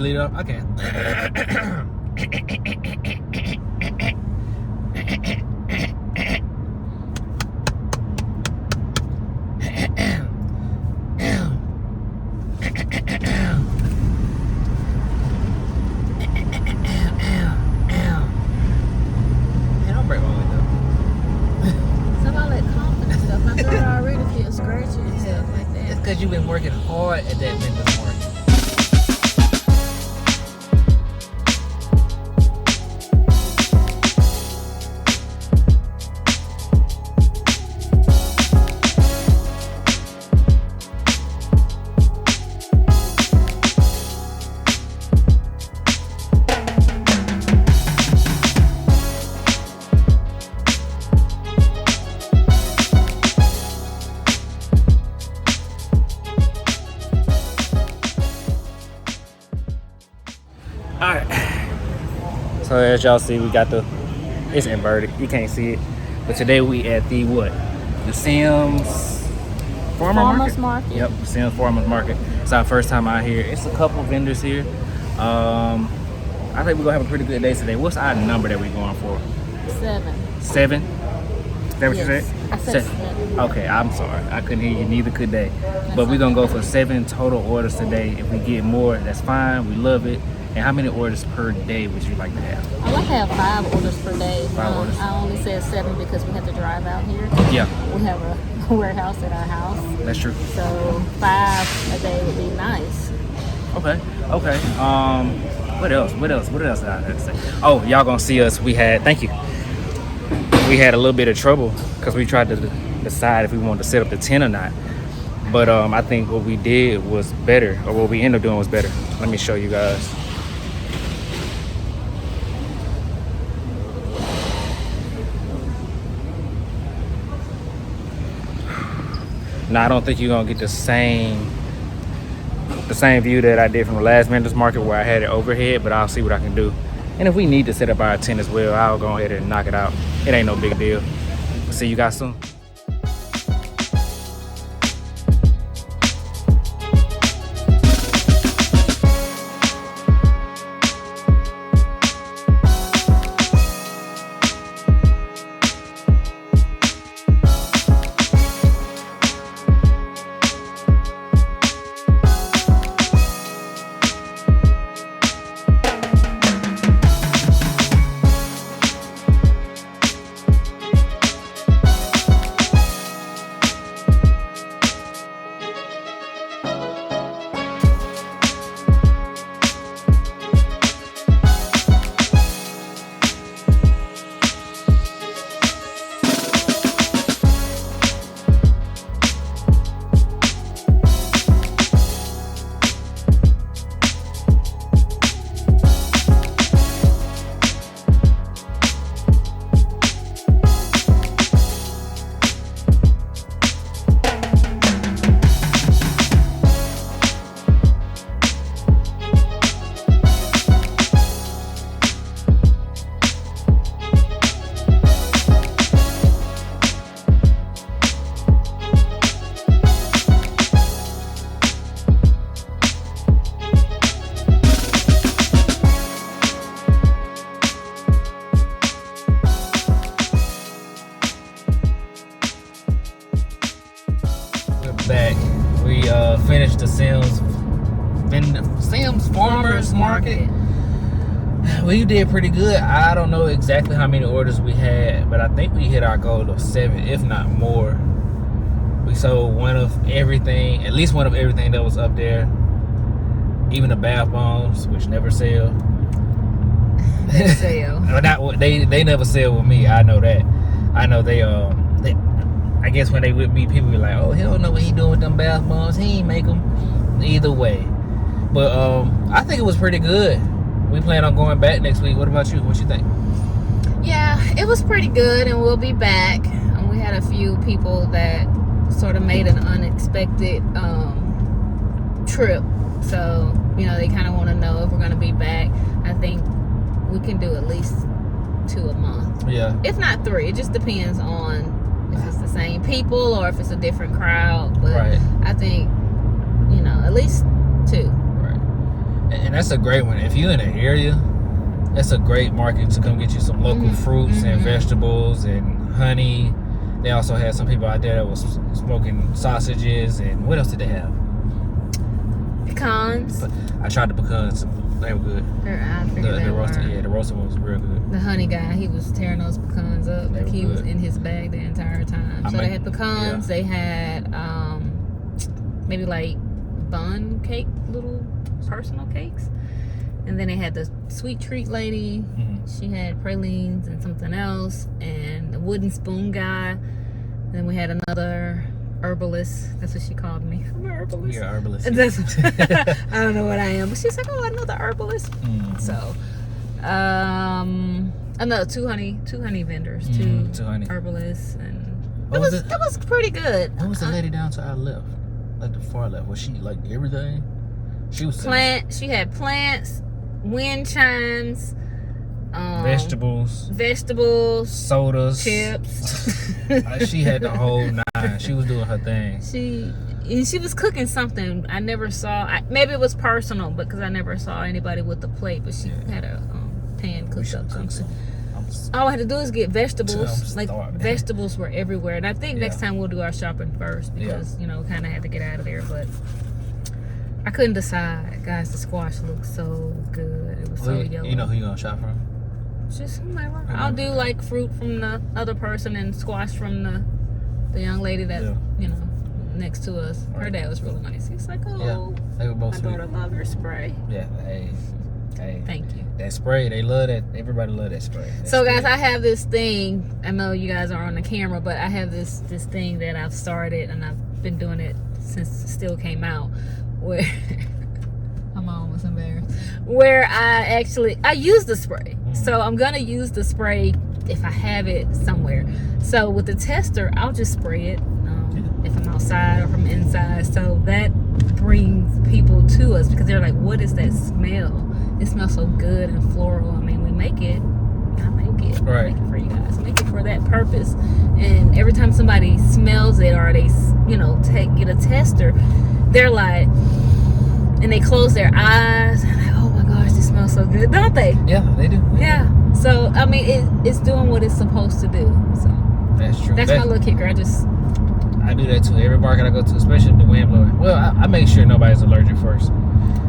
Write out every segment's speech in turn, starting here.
Lead up? Okay. Don't break my window. Some of that confidence stuff. My girl already feels scratchy and stuff like that. It's because you've been working hard at that vendor's market. Alright, so as y'all see, we got it's inverted, you can't see it, but today we at the Sims Farmers Market. Yep, Sims Farmers Market. It's our first time out here. It's a couple vendors here. I think we're gonna have a pretty good day today. What's our number that we're going for? 7. 7? Is that what you said? I said 7. Okay, I'm sorry. I couldn't hear you. Neither could they. But we're going to go for 7 total orders today. If we get more, that's fine. We love it. And how many orders per day would you like to have? I like to have 5 orders per day. 5 orders. I only said 7 because we have to drive out here. Yeah. We have a warehouse at our house. That's true. So 5 a day would be nice. Okay. What else? What else did I have to say? Oh, y'all going to see us. Thank you. We had a little bit of trouble because we tried to decide if we wanted to set up the tent or not. But I think what we did was better, or what we ended up doing was better. Let me show you guys. Now I don't think you're gonna get the same view that I did from the last vendor's market where I had it overhead, but I'll see what I can do. And if we need to set up our tent as well, I'll go ahead and knock it out. It ain't no big deal. See you guys soon. Back. We finished the Sims Farmers Market. We did pretty good. I don't know exactly how many orders we had, but I think we hit our goal of 7, if not more. We sold at least one of everything that was up there. Even the bath bombs, which never sell. They sell. They never sell with me. I know that. I know they I guess when they with me, people be like, "Oh, he don't know what he doing with them bath bombs. He ain't make them." Either way, but I think it was pretty good. We plan on going back next week. What about you? What you think? Yeah, it was pretty good, and we'll be back. We had a few people that sort of made an unexpected trip, so they kind of want to know if we're going to be back. I think we can do at least 2 a month. Yeah. If not 3, it just depends on if it's the same people or if it's a different crowd. But right. I think, at least 2. Right. And that's a great one. If you're in the area, that's a great market to come get you some local fruits and vegetables and honey. They also had some people out there that was smoking sausages. And what else did they have? Pecans. I tried the pecans. They were good. The roasted one was real good. The honey guy, he was tearing those pecans up. Like he was in his bag the entire time. So they had pecans. They had maybe like bun cake, little personal cakes. And then they had the sweet treat lady. She had pralines and something else. And the wooden spoon guy. Then we had another herbalist. That's what she called me. I'm an herbalist. You're an herbalist. I don't know what I am. But she's like, oh, another herbalist. So, another two honey vendors, two honey herbalists. And that was pretty good. What was the lady down to our left? Like the far left. Was she like everything? She was She had plants, wind chimes, vegetables, sodas, chips. She had the whole nine. She was doing her thing. She was cooking something. I never saw. Maybe it was personal, because I never saw anybody with a plate. But she had a pan cooked up something. All I had to do is get vegetables. Vegetables were everywhere. And I think next time we'll do our shopping first, because kind of had to get out of there. But I couldn't decide, guys. The squash looked so good. It was so yellow. You know who you gonna shop from? Just whomever. I'll do like fruit from the other person and squash from the young lady that next to us. Her dad was really nice. He's like, oh, they were both my daughter loved her spray. Yeah, hey, thank you. That spray, they love that. Everybody love that spray. So guys, I have this thing. I know you guys are on the camera, but I have this thing that I've started, and I've been doing it since it still came out. Where I'm almost embarrassed. Where I use the spray. So I'm gonna use the spray if I have it somewhere. So with the tester, I'll just spray it if I'm outside or from inside. So that brings people to us, because they're like, "What is that smell? It smells so good and floral." I mean, we make it. I make it. Right. I make it for you guys. I make it for that purpose. And every time somebody smells it, or they get a tester, they're like, and they close their eyes, and like, oh my gosh, this smells so good, don't they? Yeah, they do. Yeah. So I mean, it's doing what it's supposed to do. So that's true. That's my little kicker. I do that too. Every market I go to, especially the wind blower. Well, I make sure nobody's allergic first.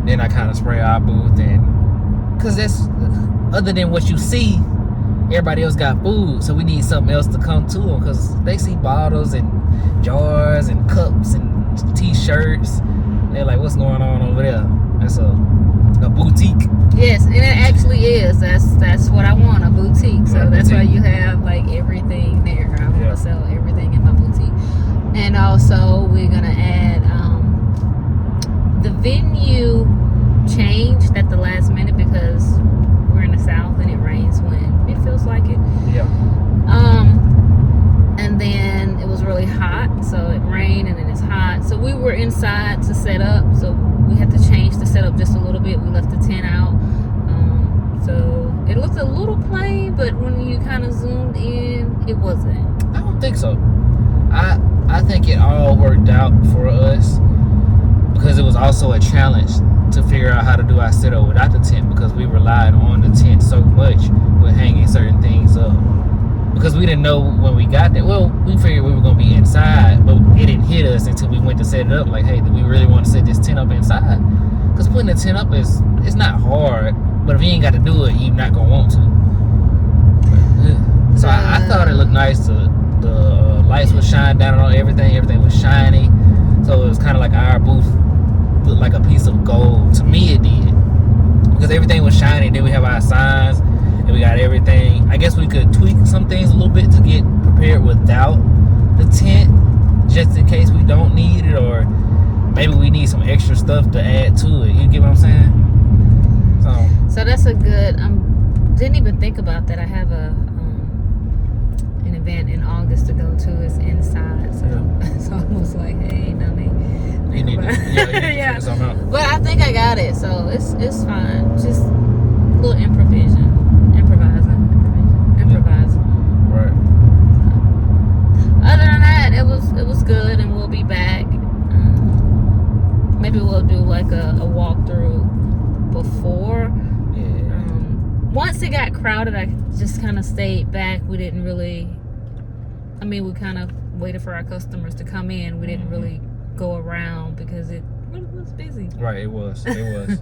Then I kind of spray our booth, and because that's other than what you see, everybody else got food, so we need something else to come to them, because they see bottles and jars and cups and t-shirts. They're like, what's going on over there? That's a boutique. Yes, and it actually is. That's what I want, a boutique. So that's why you have like everything there. I want to sell everything in my boutique. And also we're gonna add the venue changed at the last minute, because we're in the South and it rains when it feels like it. Yeah. And then it was really hot, so it rained and then it's hot. So we were inside to set up, so we had to change the setup just a little bit. We left the tent out. So it looked a little plain, but when you kind of zoomed in, it wasn't. I don't think so. I think it all worked out for us, because it was also a challenge to figure out how to do our setup without the tent, because we relied on the tent so much with hanging certain things up. Because we didn't know when we got there. Well, we figured we were going to be inside, but it didn't hit us until we went to set it up. Like, hey, do we really want to set this tent up inside? Because putting a tent up it's not hard, but if you ain't got to do it, you're not going to want to. So I thought it looked nice. The lights would shine down on everything. Everything was shiny. So it was kind of like our booth looked like a piece of gold. To me, it did. Because everything was shiny. Then we have our signs. And we got everything. I guess we could tweak some things a little bit to get prepared without the tent, just in case we don't need it, or maybe we need some extra stuff to add to it. You get what I'm saying? So that's a good. Didn't even think about that. I have an event in August to go to. It's inside, so it's almost like, hey, no need. You need to figure something out. But I think I got it, so it's fine. Just a little improvising. Right. Other than that, it was good, and we'll be back. Maybe we'll do like a walkthrough before. Yeah. Once it got crowded, I just kind of stayed back. We didn't really. I mean, we kind of waited for our customers to come in. We didn't really go around because it really was busy. Right, it was. It was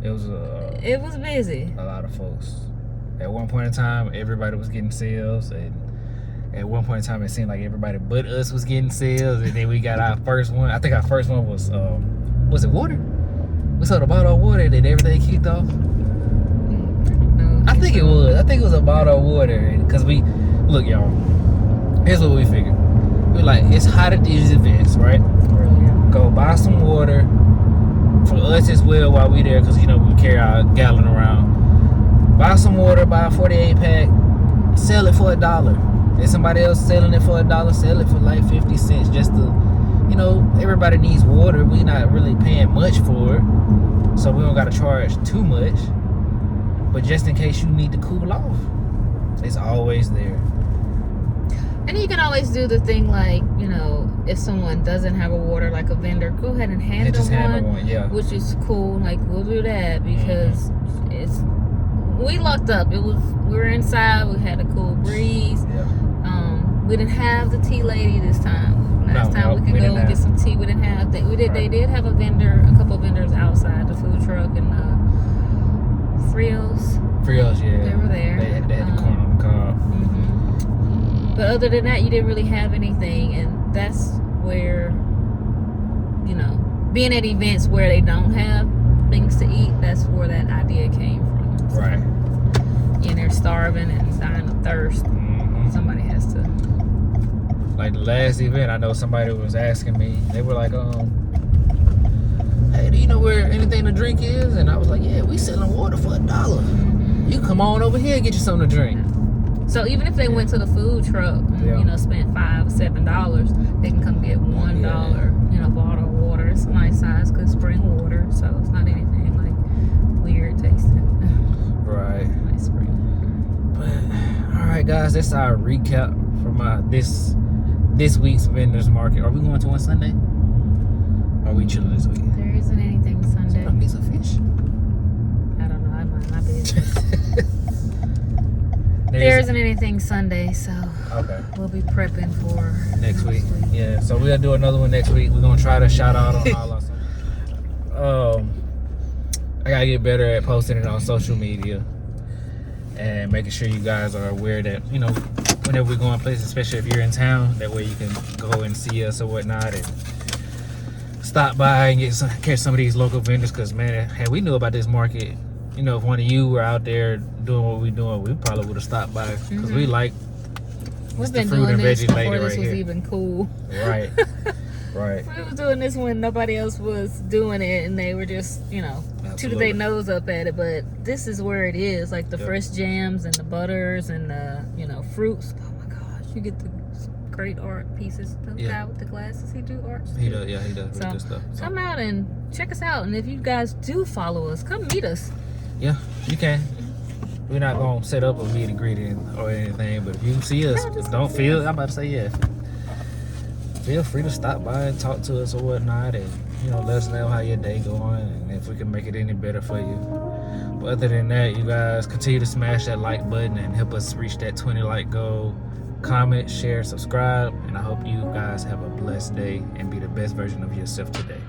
It was busy. a lot of folks. At one point in time, everybody was getting sales, and at one point in time, it seemed like everybody but us was getting sales, and then we got our first one. I think our first one was it water? We sold a bottle of water, and then everything kicked off. No, I think it was. I think it was a bottle of water, because look, y'all. Here's what we figured. We're like, it's hot at these events, right? Go buy some water for us as well while we there, because we carry our gallon around. Buy some water, buy a 48 pack, sell it for $1. If somebody else selling it for $1, sell it for like 50 cents just to, everybody needs water. We not really paying much for it, so we don't got to charge too much. But just in case you need to cool off, it's always there. And you can always do the thing like, if someone doesn't have a water, like a vendor, go ahead and hand them one, yeah. which is cool. Like, we'll do that because we lucked up. We were inside. We had a cool breeze. Yeah. We didn't have the tea lady this time. Last time we could go and get some tea. We didn't have that. They did have a couple of vendors outside the food truck and Frios. Frios, yeah. They were there. They had the corn on the cob. But other than that, you didn't really have anything, and that's where, being at events where they don't have things to eat, that's where that idea came from. So, Right. And they're starving and dying of thirst. Somebody has to. Like the last event, I know somebody was asking me. They were like, "Hey, do you know where anything to drink is?" And I was like, "Yeah, we selling water for $1. You come on over here and get you something to drink." So even if they went to the food truck and spent $5 or $7, they can come get $1, bottle of water. It's a nice size, good spring water, so it's not anything like weird tasting. Right. Nice spring. But all right, guys, that's our recap from this week's vendors market. Are we going to one Sunday? Or are we chilling this week? There isn't anything Sunday. Some piece of fish. I don't know. I might not be. There isn't anything Sunday, so we'll be prepping for next week. Yeah, so we'll do another one next week. We're gonna try to shout out on all our I gotta get better at posting it on social media and making sure you guys are aware that whenever we're going places, especially if you're in town, that way you can go and see us or whatnot and stop by and catch some of these local vendors. Because man, had we knew about this market, if one of you were out there doing what we're doing, we probably would have stopped by because we like We've the been fruit doing and this veggie before lady this right was here. even cool. Right. Right. We was doing this when nobody else was doing it, and they were just, tooted their nose up at it. But this is where it is, like the fresh jams and the butters and the, fruits. Oh my gosh, you get the great art pieces. The guy with the glasses, he do art. He does, yeah, he does. So, Good stuff. So. Come out and check us out, and if you guys do follow us, come meet us. Yeah, you can. We're not gonna set up a meet and greet or anything, but if you see us, I'm about to say feel free to stop by and talk to us or whatnot, and let us know how your day going and if we can make it any better for you. But other than that, you guys continue to smash that like button and help us reach that 20 like goal. Comment, share, subscribe, and I hope you guys have a blessed day and be the best version of yourself today.